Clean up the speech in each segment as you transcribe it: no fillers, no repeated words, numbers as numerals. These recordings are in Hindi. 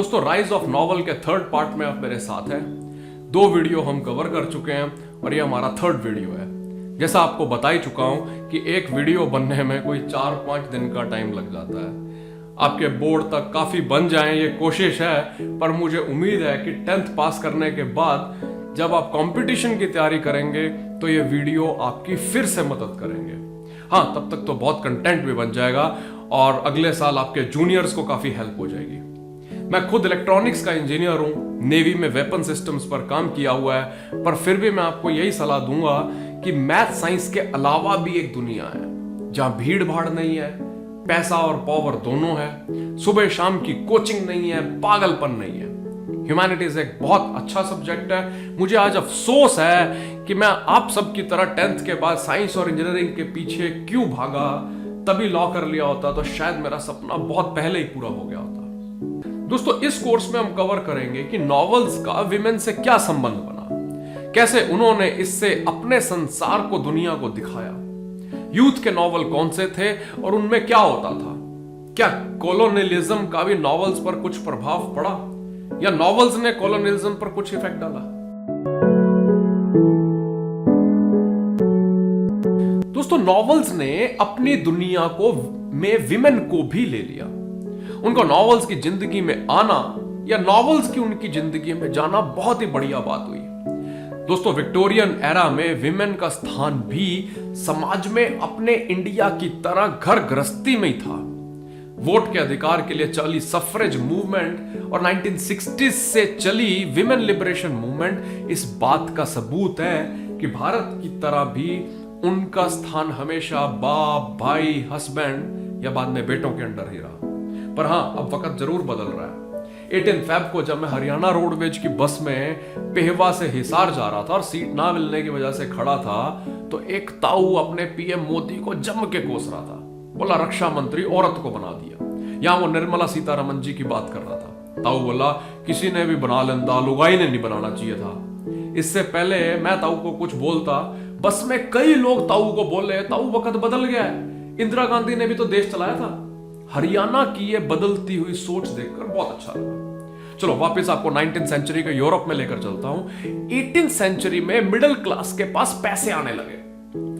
दोस्तों राइज ऑफ नॉवल के थर्ड पार्ट में आप मेरे साथ हैं। 2 वीडियो हम कवर कर चुके हैं और ये हमारा थर्ड वीडियो है। जैसा आपको बता ही चुका हूं कि एक वीडियो बनने में कोई 4-5 दिन का टाइम लग जाता है। आपके बोर्ड तक काफी बन जाएं ये कोशिश है, पर मुझे उम्मीद है कि 10th पास करने के बाद जब आप कंपटीशन की तैयारी करेंगे तो ये वीडियो आपकी फिर से मदद करेंगे। हाँ, तब तक तो बहुत कंटेंट भी बन जाएगा और अगले साल आपके जूनियर्स को काफी हेल्प हो जाएगी। मैं खुद इलेक्ट्रॉनिक्स का इंजीनियर हूं, नेवी में वेपन सिस्टम्स पर काम किया हुआ है, पर फिर भी मैं आपको यही सलाह दूंगा कि मैथ साइंस के अलावा भी एक दुनिया है जहां भीड़ भाड़ नहीं है, पैसा और पावर दोनों है, सुबह शाम की कोचिंग नहीं है, पागलपन नहीं है। ह्यूमैनिटीज एक बहुत अच्छा सब्जेक्ट है। मुझे आज अफसोस है कि मैं आप सब की तरह 10th के बाद साइंस और इंजीनियरिंग के पीछे क्यों भागा। तभी लॉ कर लिया होता तो शायद मेरा सपना बहुत पहले ही पूरा हो गया होता। दोस्तों इस कोर्स में हम कवर करेंगे कि नॉवेल्स का विमेन से क्या संबंध बना, कैसे उन्होंने इससे अपने संसार को, दुनिया को दिखाया, यूथ के नॉवल कौन से थे और उनमें क्या होता था, क्या कॉलोनियलिज्म का भी नॉवेल्स पर कुछ प्रभाव पड़ा या नॉवेल्स ने कॉलोनियलिज्म पर कुछ इफेक्ट डाला। दोस्तों नॉवेल्स ने अपनी दुनिया को में विमेन को भी ले लिया। उनको नॉवेल्स की जिंदगी में आना या नॉवेल्स की उनकी जिंदगी में जाना बहुत ही बढ़िया बात हुई। दोस्तों विक्टोरियन एरा में विमेन का स्थान भी समाज में अपने इंडिया की तरह घर गृहस्थी में ही था। वोट के अधिकार के लिए चली सफरेज मूवमेंट और 1960s से चली विमेन लिबरेशन मूवमेंट इस बात का सबूत है कि भारत की तरह भी उनका स्थान हमेशा बाप, भाई, हस्बैंड या बाद में बेटों के अंडर ही रहा। पर हां, अब वक्त जरूर बदल रहा है। 18 फेब को जब मैं हरियाणा रोडवेज की बस में पेहवा से हिसार जा रहा था और सीट ना मिलने की वजह से खड़ा था, तो एक ताऊ अपने पीएम मोदी को जम के कोस रहा था। बोला रक्षा मंत्री औरत को बना दिया। यहां वो निर्मला सीतारमण जी की बात कर रहा था। ताऊ बोला किसी ने भी बना लेंदा, लुगाई ने नहीं बनाना चाहिए था। इससे पहले मैं ताऊ को कुछ बोलता, बस में कई लोग ताऊ को बोले, ताऊ वक्त बदल गया है, इंदिरा गांधी ने भी तो देश चलाया था। हरियाणा की ये बदलती हुई सोच देखकर बहुत अच्छा लगा। चलो वापस आपको 19th सेंचुरी के यूरोप में लेकर चलता हूं। 18th सेंचुरी में मिडिल क्लास के पास पैसे आने लगे।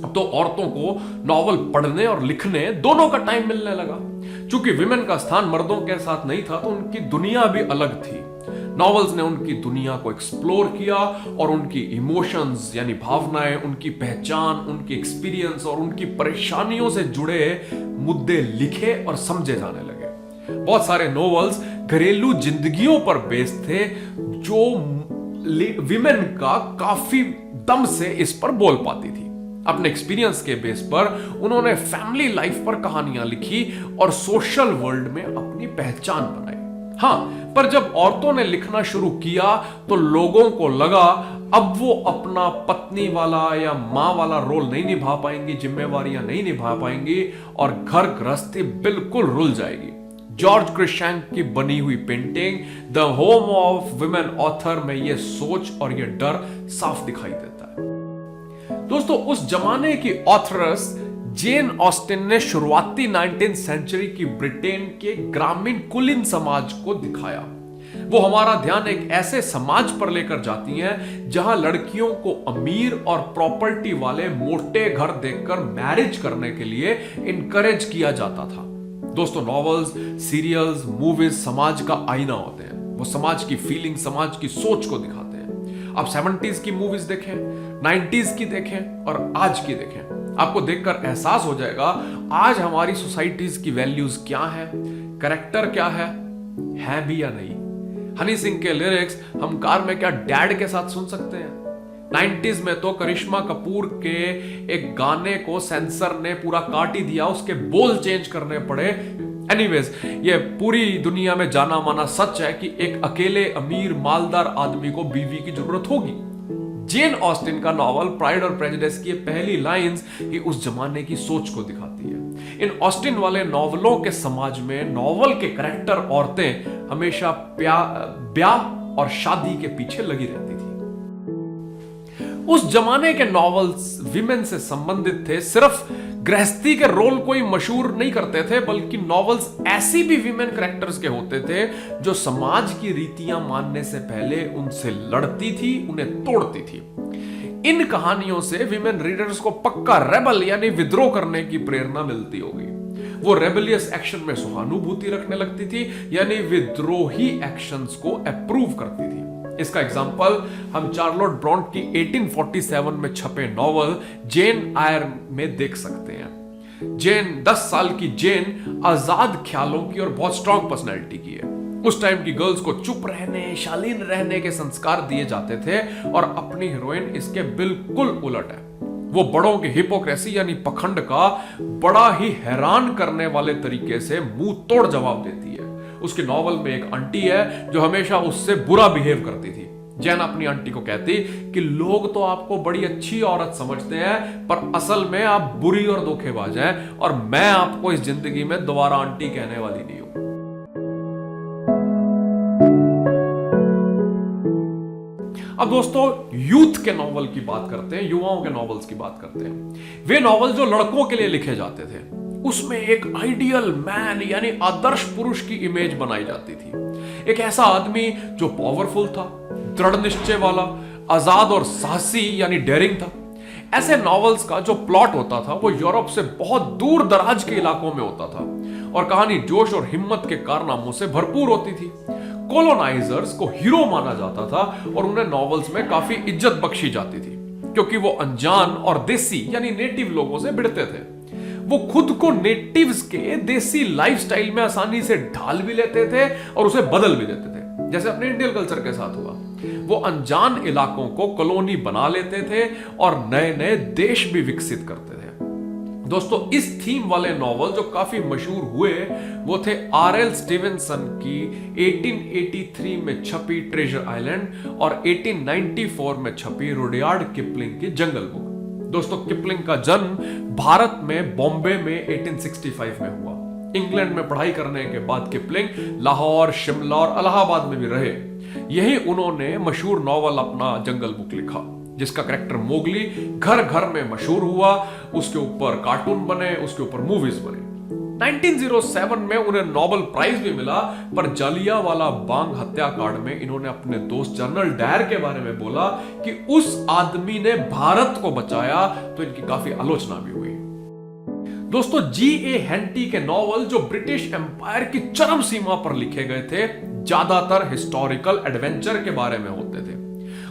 अब तो औरतों को नॉवल पढ़ने और लिखने दोनों का टाइम मिलने लगा। चूंकि विमेन का स्थान मर्दों के साथ नहीं था तो उनकी दुनिया भी अलग थी। नॉवेल्स ने उनकी दुनिया को एक्सप्लोर किया और उनकी इमोशंस यानी भावनाएं, उनकी पहचान, उनकी एक्सपीरियंस और उनकी परेशानियों से जुड़े मुद्दे लिखे और समझे जाने लगे। बहुत सारे नॉवेल्स घरेलू जिंदगियों पर बेस्ड थे जो विमेन का काफी दम से इस पर बोल पाती थी। अपने एक्सपीरियंस के बेस पर उन्होंने फैमिली लाइफ पर कहानियां लिखी और सोशल वर्ल्ड में अपनी पहचान बनाई। हाँ, पर जब औरतों ने लिखना शुरू किया तो लोगों को लगा अब वो अपना पत्नी वाला या मां वाला रोल नहीं निभा पाएंगी, जिम्मेवारियां नहीं निभा पाएंगी और घर गृहस्थी बिल्कुल रुल जाएगी। जॉर्ज क्रिशैंक की बनी हुई painting the home of women author में यह सोच और यह डर साफ दिखाई देता है। दोस्तों उस जमाने की ऑथरस जेन ऑस्टिन ने शुरुआती 19th सेंचुरी की ब्रिटेन के ग्रामीण कुलीन समाज को दिखाया। वो हमारा ध्यान एक ऐसे समाज पर लेकर जाती हैं जहां लड़कियों को अमीर और प्रॉपर्टी वाले मोटे घर देखकर मैरिज करने के लिए इनकरेज किया जाता था। दोस्तों नॉवेल्स, सीरियल्स, मूवीज समाज का आईना होते हैं। वो समाज की फीलिंग, समाज की सोच को दिखाते हैं। आप 70s की मूवीज देखें, 90s की देखें और आज की देखें, आपको देखकर एहसास हो जाएगा आज हमारी सोसाइटीज की वैल्यूज क्या है, कैरेक्टर क्या है भी या नहीं। हनी सिंह के लिरिक्स हम कार में क्या डैड के साथ सुन सकते हैं। 90s में तो करिश्मा कपूर के एक गाने को सेंसर ने पूरा काट ही दिया, उसके बोल चेंज करने पड़े। एनीवेज, ये पूरी दुनिया में जाना माना सच है कि एक अकेले अमीर मालदार आदमी को बीवी की जरूरत होगी। जेन ऑस्टिन का नॉवल प्राइड और प्रेजुडिस की पहली लाइंस ही उस जमाने की सोच को दिखाती है। इन ऑस्टिन वाले नॉवलों के समाज में नॉवल के कैरेक्टर औरतें हमेशा ब्याह और शादी के पीछे लगी रहती थी। उस जमाने के नॉवेल्स विमेन से संबंधित थे सिर्फ गृहस्थी के रोल कोई मशहूर नहीं करते थे, बल्कि नॉवेल्स ऐसी भी विमेन कैरेक्टर्स के होते थे जो समाज की रीतियां मानने से पहले उनसे लड़ती थी, उन्हें तोड़ती थी। इन कहानियों से विमेन रीडर्स को पक्का रेबल यानी विद्रोह करने की प्रेरणा मिलती होगी। वो रेबेलियस एक्शन में सहानुभूति रखने लगती थी, यानी विद्रोही एक्शंस को अप्रूव करती थी। इसका एग्जाम्पल हम चार्लोट ब्रॉन्ट की 1847 में छपे नॉवल जेन आयर में देख सकते हैं। जेन 10 साल की जेन आजाद ख्यालों की और बहुत स्ट्रॉन्ग पर्सनैलिटी की है। उस टाइम की गर्ल्स को चुप रहने, शालीन रहने के संस्कार दिए जाते थे और अपनी हीरोइन इसके बिल्कुल उलट है। वो बड़ों की हिपोक्रेसी यानी पखंड का बड़ा ही हैरान करने वाले तरीके से मुंह तोड़ जवाब देती है। उसकी नॉवल में एक आंटी है जो हमेशा उससे बुरा बिहेव करती थी। जैन अपनी आंटी को कहती कि लोग तो आपको बड़ी अच्छी औरत समझते हैं, पर असल में आप बुरी और धोखेबाज हैं, और मैं आपको इस जिंदगी में दोबारा आंटी कहने वाली नहीं हूं। अब दोस्तों यूथ के नॉवल की बात करते हैं, युवाओं के नॉवेल्स की बात करते हैं। वे नॉवल जो लड़कों के लिए लिखे जाते थे, उसमें एक आइडियल मैन यानी आदर्श पुरुष की इमेज बनाई जाती थी। एक ऐसा आदमी जो पावरफुल था, दृढ़ निश्चय वाला, आजाद और साहसी यानी डेयरिंग था। ऐसे नॉवेल्स का जो प्लॉट होता था वो यूरोप से बहुत दूर दराज के इलाकों में होता था और कहानी जोश और हिम्मत के कारनामों से भरपूर होती थी। कॉलोनाइजर्स को हीरो माना जाता था और उन्हें नॉवेल्स में काफी इज्जत बख्शी जाती थी, क्योंकि वो अनजान और देसी यानी नेटिव लोगों से भिड़ते थे। वो खुद को नेटिव्स के देसी लाइफस्टाइल में आसानी से ढाल भी लेते थे और उसे बदल भी देते थे, जैसे अपने इंडियन कल्चर के साथ हुआ। वो अनजान इलाकों को कॉलोनी बना लेते थे और नए नए देश भी विकसित करते थे। दोस्तों इस थीम वाले नॉवल जो काफी मशहूर हुए वो थे आर.एल. स्टीवेंसन की 1883 में छपी ट्रेजर आइलैंड और 1894 में छपी रुडयार्ड किपलिंग की जंगल बुक। दोस्तों किपलिंग का जन्म भारत में बॉम्बे में 1865 में हुआ। इंग्लैंड में पढ़ाई करने के बाद किपलिंग लाहौर, शिमला और इलाहाबाद में भी रहे। यही उन्होंने मशहूर नॉवल अपना जंगल बुक लिखा, जिसका कैरेक्टर मोगली घर घर में मशहूर हुआ। उसके ऊपर कार्टून बने, उसके ऊपर मूवीज बने। 1907 में उन्हें नोबेल प्राइज भी मिला, पर जालियांवाला बाग हत्याकांड में इन्होंने अपने दोस्त जनरल डायर के बारे में बोला कि उस आदमी ने भारत को बचाया, तो इनकी काफी आलोचना भी हुई। दोस्तों G.A. हेंटी के नॉवल जो ब्रिटिश एम्पायर की चरम सीमा पर लिखे गए थे, ज्यादातर हिस्टोरिकल एडवेंचर के बारे में होते थे।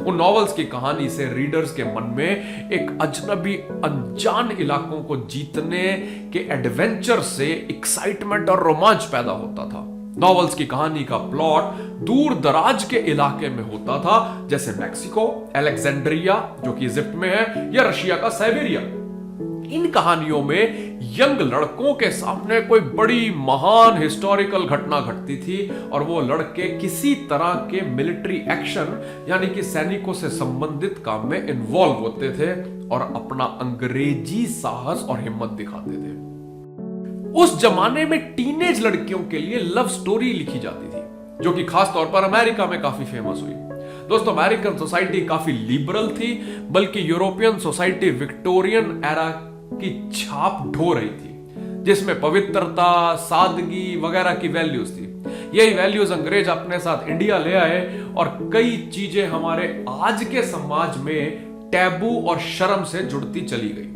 उन नॉवेल्स की कहानी से रीडर्स के मन में एक अजनबी अनजान इलाकों को जीतने के एडवेंचर से एक्साइटमेंट और रोमांच पैदा होता था। नॉवेल्स की कहानी का प्लॉट दूर दराज के इलाके में होता था, जैसे मैक्सिको, अलेक्जेंड्रिया जो कि इजिप्ट में है, या रशिया का साइबेरिया। इन कहानियों में यंग लड़कों के सामने कोई बड़ी महान हिस्टोरिकल घटना घटती थी और वो लड़के किसी तरह के मिलिट्री एक्शन यानी कि सैनिकों से संबंधित काम में इन्वॉल्व होते थे और अपना अंग्रेजी साहस और हिम्मत दिखाते थे। उस जमाने में टीनेज लड़कियों के लिए लव स्टोरी लिखी जाती थी, जो कि खास तौर पर अमेरिका में काफी फेमस हुई। दोस्तों अमेरिकन सोसाइटी काफी लिबरल थी, बल्कि यूरोपियन सोसाइटी विक्टोरियन एरा की छाप ढो रही थी, जिसमें पवित्रता, सादगी वगैरह की वैल्यूज थी। यही वैल्यूज अंग्रेज अपने साथ इंडिया ले आए और कई चीजें हमारे आज के समाज में टैबू और शर्म से जुड़ती चली गई।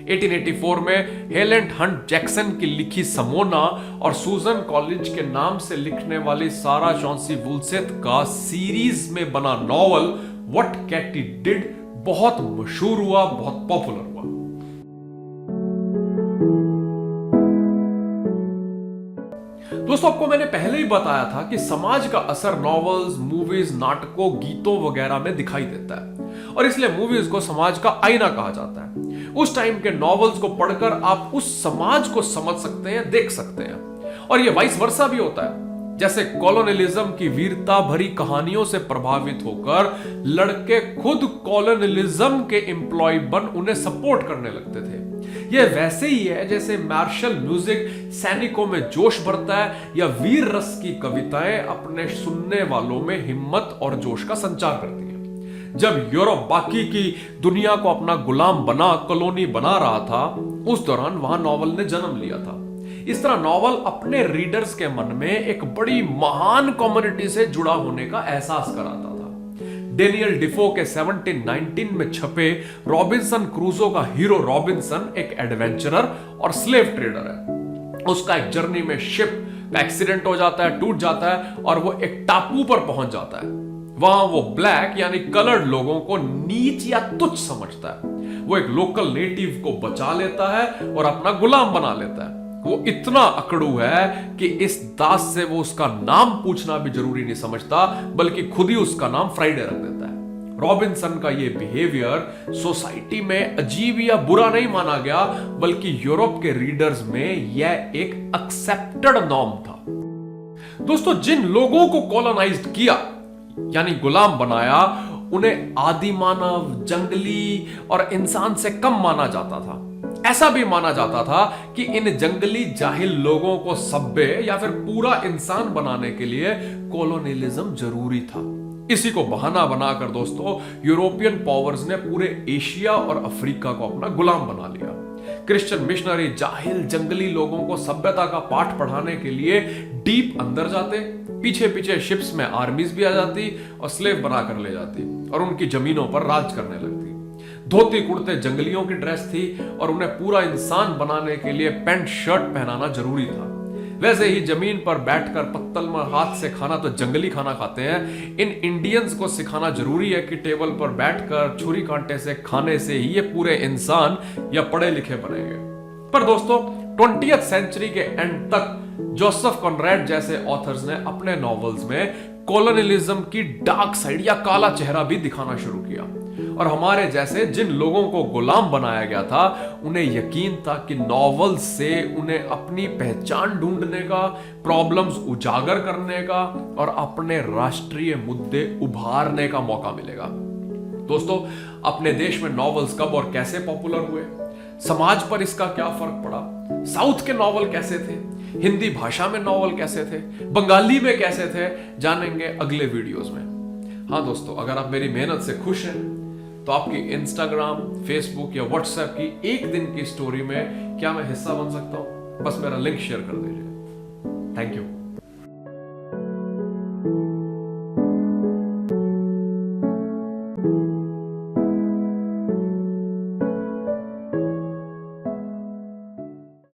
1884 में हेलेन हंट जैक्सन की लिखी समोना और सूजन कॉलेज के नाम से लिखने वाली सारा चॉन्सी वुलसेथ का सीरीज में बना नॉवल व्हाट कैटी डिड बहुत मशहूर हुआ, बहुत पॉपुलर हुआ। दोस्तों आपको मैंने पहले ही बताया था कि समाज का असर नॉवेल्स, मूवीज, नाटकों, गीतों वगैरह में दिखाई देता है और इसलिए मूवीज को समाज का आईना कहा जाता है। उस टाइम के नॉवेल्स को पढ़कर आप उस समाज को समझ सकते हैं, देख सकते हैं। और ये वाइस वर्सा भी होता है, जैसे कॉलोनियलिज्म की वीरता भरी कहानियों से प्रभावित होकर लड़के खुद कॉलोनियलिज्म के एम्प्लॉय बन उन्हें सपोर्ट करने लगते थे। यह वैसे ही है जैसे मार्शल म्यूजिक सैनिकों में जोश भरता है या वीर रस की कविताएं अपने सुनने वालों में हिम्मत और जोश का संचार करती हैं। जब यूरोप बाकी की दुनिया को अपना गुलाम बना कॉलोनी बना रहा था, उस दौरान वहां नॉवल ने जन्म लिया था। इस तरह नॉवल अपने रीडर्स के मन में एक बड़ी महान कम्युनिटी से जुड़ा होने का एहसास कराता था। डेनियल डिफो के 1719 में छपे रॉबिन्सन क्रूसो का हीरो रॉबिन्सन एक एडवेंचरर और स्लेव ट्रेडर है। उसका एक जर्नी में शिप का एक्सीडेंट हो जाता है, टूट जाता है और वो एक टापू पर पहुंच जाता है। वहां वो ब्लैक यानी कलर्ड लोगों को नीच या तुच्छ समझता है। वो एक लोकल नेटिव को बचा लेता है और अपना गुलाम बना लेता है। वो इतना अकड़ू है कि इस दास से वो उसका नाम पूछना भी जरूरी नहीं समझता, बल्कि खुद ही उसका नाम फ्राइडे रख देता है। रॉबिन्सन का ये बिहेवियर सोसाइटी में अजीब या बुरा नहीं माना गया, बल्कि यूरोप के रीडर्स में यह एक एक्सेप्टेड नॉर्म था। दोस्तों, जिन लोगों को कॉलोनाइज्ड किया यानी गुलाम बनाया, उन्हें आदि मानव, जंगली और इंसान से कम माना जाता था। ऐसा भी माना जाता था कि इन जंगली जाहिल लोगों को सभ्य या फिर पूरा इंसान बनाने के लिए कॉलोनियलिज्म जरूरी था। इसी को बहाना बनाकर दोस्तों यूरोपियन पावर्स ने पूरे एशिया और अफ्रीका को अपना गुलाम बना लिया। क्रिश्चियन मिशनरी जाहिल जंगली लोगों को सभ्यता का पाठ पढ़ाने के लिए डीप अंदर जाते, पीछे पीछे शिप्स में आर्मीज भी आ जाती और स्लेव बनाकर ले जाती और उनकी जमीनों पर राज करने लगती। धोती कुर्ते जंगलियों की ड्रेस थी और उन्हें पूरा इंसान बनाने के लिए पैंट शर्ट पहनाना जरूरी था। वैसे ही जमीन पर बैठकर पत्तल में हाथ से खाना तो जंगली खाना खाते हैं, इन इंडियंस को सिखाना जरूरी है कि टेबल पर बैठकर छुरी कांटे से खाने से ही ये पूरे इंसान या पढ़े लिखे बनेंगे। पर दोस्तों 20th सेंचुरी के एंड तक जोसेफ कॉनरैड जैसे ऑथर्स ने अपने नॉवेल्स में कॉलोनियलिज्म की डार्क साइड या काला चेहरा भी दिखाना शुरू किया और हमारे जैसे जिन लोगों को गुलाम बनाया गया था उन्हें यकीन था कि नॉवेल से उन्हें अपनी पहचान ढूंढने का, प्रॉब्लम्स उजागर करने का और अपने राष्ट्रीय मुद्दे उभारने का मौका मिलेगा। दोस्तों, अपने देश में नॉवेल्स कब और कैसे पॉपुलर हुए, समाज पर इसका क्या फर्क पड़ा, साउथ के नॉवल कैसे थे, हिंदी भाषा में नॉवल कैसे थे, बंगाली में कैसे थे, जानेंगे अगले वीडियोस में। हाँ दोस्तों, अगर आप मेरी मेहनत से खुश हैं तो आपकी इंस्टाग्राम, फेसबुक या व्हाट्सएप की एक दिन की स्टोरी में क्या मैं हिस्सा बन सकता हूं? बस मेरा लिंक शेयर कर दीजिए। Thank you.